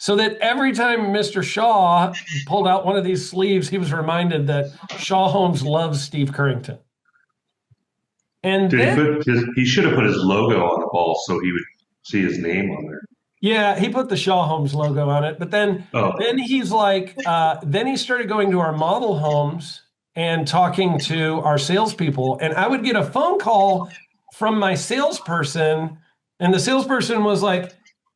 so that every time Mr. Shaw pulled out one of these sleeves, he was reminded that Shaw Holmes loves Steve Currington. And then He should have put his logo on the ball so he would see his name on there. yeah, he put the Shaw Homes logo on it, but then Oh, he's like, then he started going to our model homes and talking to our salespeople, and I would get a phone call from my salesperson, and the salesperson was like,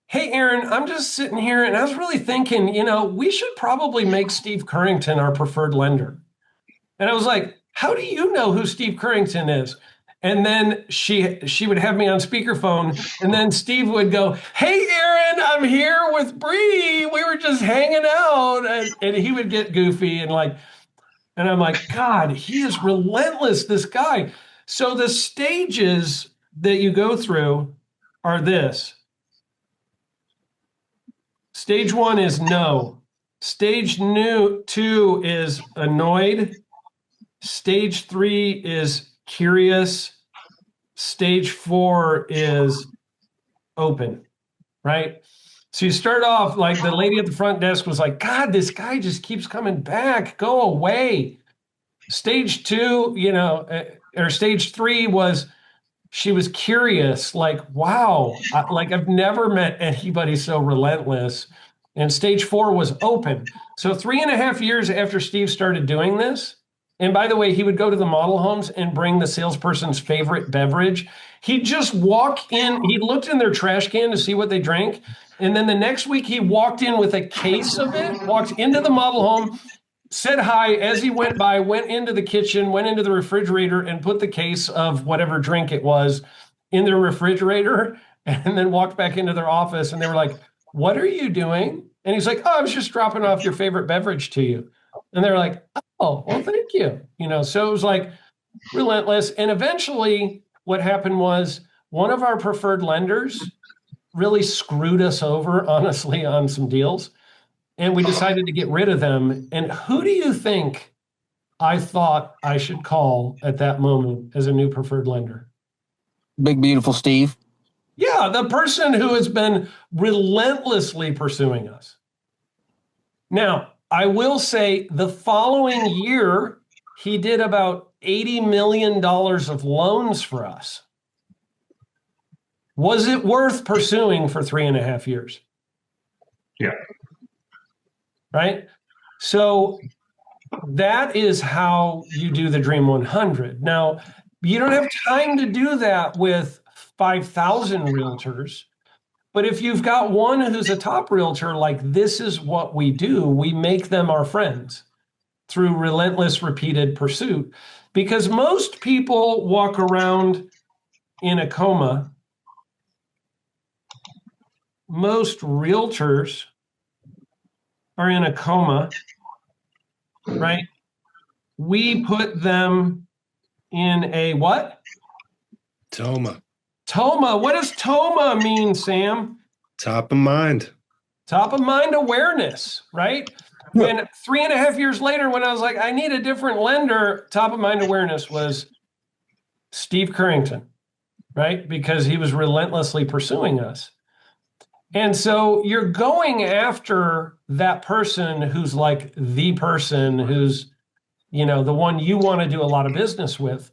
"Hey, Aaron, I'm just sitting here, and I was really thinking, we should probably make Steve Currington our preferred lender." And I was like, "How do you know who Steve Currington is?" And then she would have me on speakerphone, and then Steve would go, "Hey, Aaron, I'm here with Bree. We were just hanging out," and he would get goofy and I'm like, God, he is relentless, this guy. So the stages that you go through are this. Stage one is no. Stage two is annoyed. Stage three is curious. Stage four is open, right? So you start off like the lady at the front desk was like, God, this guy just keeps coming back. Go away. Stage two, or stage three was she was curious, like, wow, like I've never met anybody so relentless. And stage four was open. So 3.5 years after Steve started doing this, and by the way, he would go to the model homes and bring the salesperson's favorite beverage. He'd just walk in, he looked in their trash can to see what they drank. And then the next week, he walked in with a case of it, walked into the model home, said hi as he went by, went into the kitchen, went into the refrigerator, and put the case of whatever drink it was in their refrigerator, and then walked back into their office. And they were like, "What are you doing?" And he's like, "Oh, I was just dropping off your favorite beverage to you." And they're like, "Oh, well, thank you." So it was like relentless. And eventually, what happened was one of our preferred lenders really screwed us over, honestly, on some deals. And we decided to get rid of them. And who do you think I thought I should call at that moment as a new preferred lender? Big beautiful Steve. Yeah, the person who has been relentlessly pursuing us. Now, I will say the following year, he did about $80 million of loans for us. Was it worth pursuing for 3.5 years? yeah. Right? So that is how you do the Dream 100. Now, you don't have time to do that with 5,000 realtors. But if you've got one who's a top realtor, like this is what we do, we make them our friends through relentless, repeated pursuit. Because most people walk around in a coma. Most realtors are in a coma, right? We put them in a what? Toma. Toma. What does Toma mean, Sam? Top of mind. Top of mind awareness, right? And 3.5 years later, when I was like, I need a different lender, top of mind awareness was Steve Currington, right? Because he was relentlessly pursuing us. And so you're going after that person who's like the person who's, the one you want to do a lot of business with.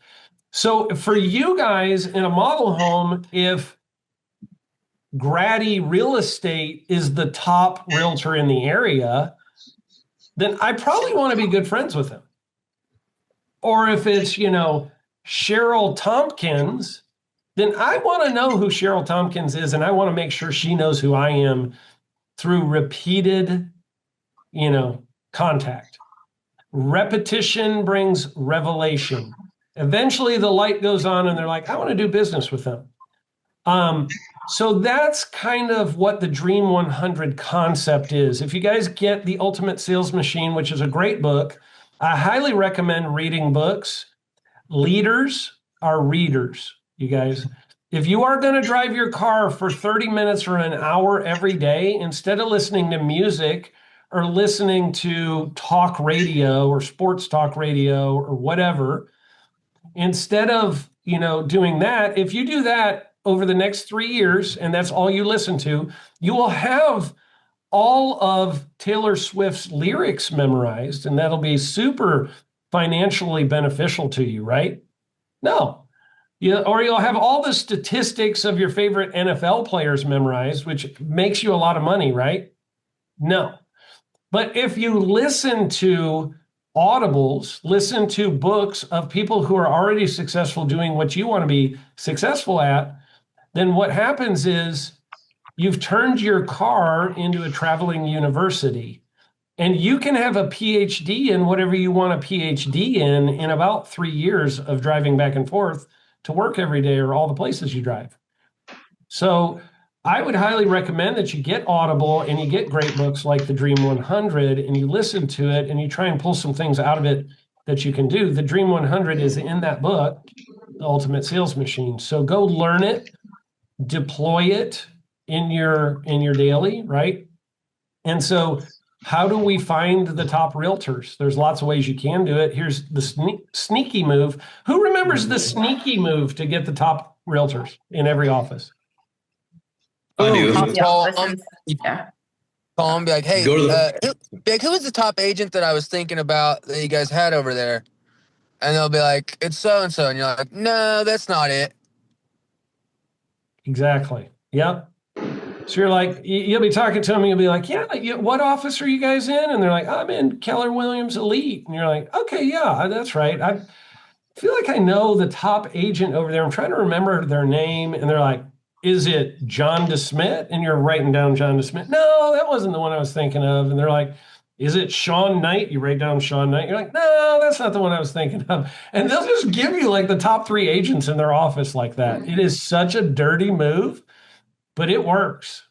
So for you guys in a model home, if Grady Real Estate is the top realtor in the area, then I probably want to be good friends with him. Or if it's, Cheryl Tompkins, then I want to know who Cheryl Tompkins is, and I want to make sure she knows who I am through repeated, contact. Repetition brings revelation. Eventually the light goes on and they're like, I want to do business with them. So that's kind of what the Dream 100 concept is. If you guys get The Ultimate Sales Machine, which is a great book, I highly recommend reading books. Leaders are readers, you guys. If you are going to drive your car for 30 minutes or an hour every day, instead of listening to music or listening to talk radio or sports talk radio or whatever, instead of, doing that, if you do that over the next 3 years, and that's all you listen to, you will have all of Taylor Swift's lyrics memorized, and that'll be super financially beneficial to you, right? No. Or you'll have all the statistics of your favorite NFL players memorized, which makes you a lot of money, right? No. But if you listen to audibles, listen to books of people who are already successful doing what you want to be successful at, then what happens is you've turned your car into a traveling university. And you can have a PhD in whatever you want a PhD in about 3 years of driving back and forth to work every day or all the places you drive. So I would highly recommend that you get Audible and you get great books like The Dream 100 and you listen to it and you try and pull some things out of it that you can do. The Dream 100 is in that book, The Ultimate Sales Machine. So go learn it, deploy it in your daily, right? And so how do we find the top realtors? There's lots of ways you can do it. Here's the sneaky move. Who remembers the sneaky move to get the top realtors in every office? I do. Call them and be like, hey, Go to who was the top agent that I was thinking about that you guys had over there? And they'll be like, it's so-and-so. And you're like, no, that's not it. Exactly. Yep. So you're like, you'll be talking to them and you'll be like, yeah, what office are you guys in? And they're like, I'm in Keller Williams Elite. And you're like, okay, yeah, that's right. I feel like I know the top agent over there. I'm trying to remember their name. And they're like, is it John DeSmit? And you're writing down John DeSmit. No, that wasn't the one I was thinking of. And they're like, is it Sean Knight? You write down Sean Knight. You're like, no, that's not the one I was thinking of. And they'll just give you like the top 3 agents in their office like that. It is such a dirty move, but it works.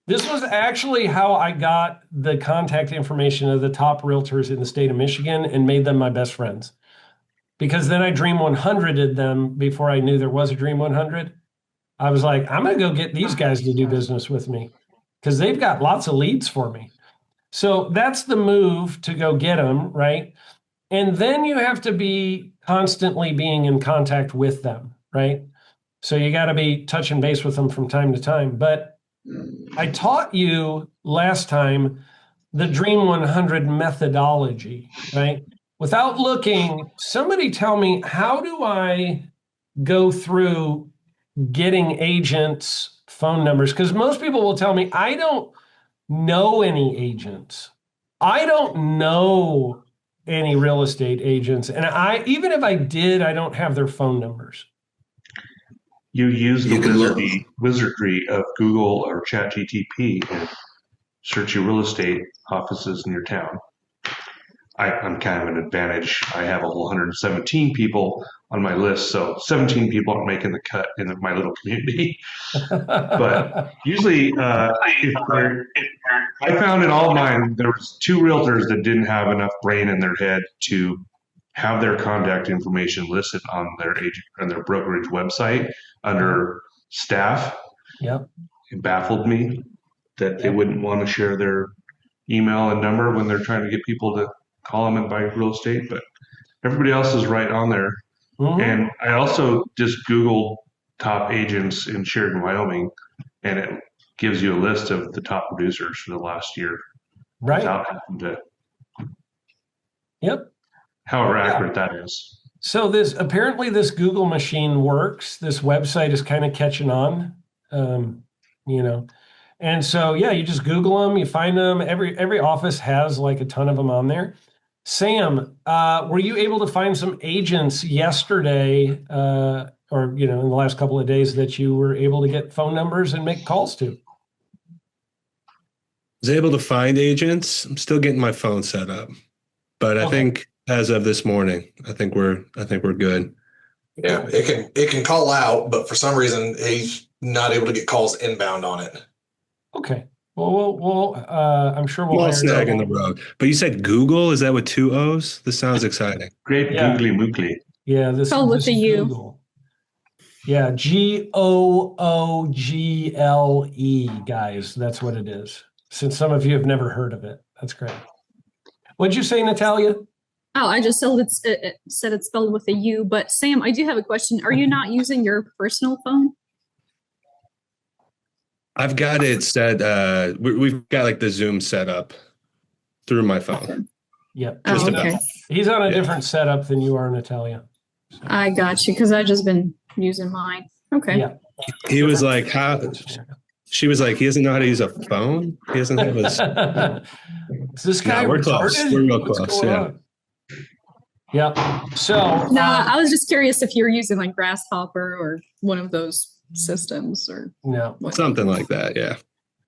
This was actually how I got the contact information of the top realtors in the state of Michigan and made them my best friends. Because then I Dream 100'd them before I knew there was a Dream 100. I was like, I'm going to go get these guys to do business with me because they've got lots of leads for me. So that's the move to go get them, right? And then you have to be constantly being in contact with them, right? So you got to be touching base with them from time to time. But I taught you last time the Dream 100 methodology, right? Without looking, somebody tell me, how do I go through getting agents' phone numbers? Because most people will tell me, I don't know any agents. I don't know any real estate agents. And even if I did, I don't have their phone numbers. You use the wizardry of Google or ChatGPT and search your real estate offices in your town. I'm kind of an advantage. I have a whole 117 people on my list, so 17 people aren't making the cut in my little community. But usually, I found in all mine, there was 2 realtors that didn't have enough brain in their head to have their contact information listed on their agent and their brokerage website under staff. Yep. It baffled me that they wouldn't want to share their email and number when they're trying to get people to call them and buy real estate, but everybody else is right on there. Mm-hmm. And I also just Googled top agents in Sheridan, Wyoming, and it gives you a list of the top producers for the last year. Right. Without having to, Yep. however accurate that is. So apparently this Google machine works. This website is kind of catching on, And so, yeah, you just Google them, you find them. Every office has like a ton of them on there. Sam, were you able to find some agents yesterday or, in the last couple of days that you were able to get phone numbers and make calls to? Was able to find agents. I'm still getting my phone set up, but I think as of this morning, I think we're good. Yeah, it can call out, but for some reason he's not able to get calls inbound on it. Okay. Well, I'm sure we'll Small snag in the road. But you said Google? Is that with 2 O's? This sounds exciting. Great googly moogly. Yeah, this Spelled with is a U. Google. Yeah, Google, guys. That's what it is. Since some of you have never heard of it. That's great. What'd you say, Natalia? Oh, I just said it's spelled with a U. But Sam, I do have a question. Are you not using your personal phone? I've got it set. We've got like the Zoom set up through my phone. Yep. Oh, okay. He's on a different setup than you are, Natalia. I got you because I've just been using mine. Okay. Yeah. He was like, "How?" She was like, "He doesn't know how to use a phone. He doesn't have his." Is this guy we're close. retarded? We're real What's close. going Yeah. on? Yep. So No, I was just curious if you're using like Grasshopper or one of those systems or no. what. Something like that. Yeah.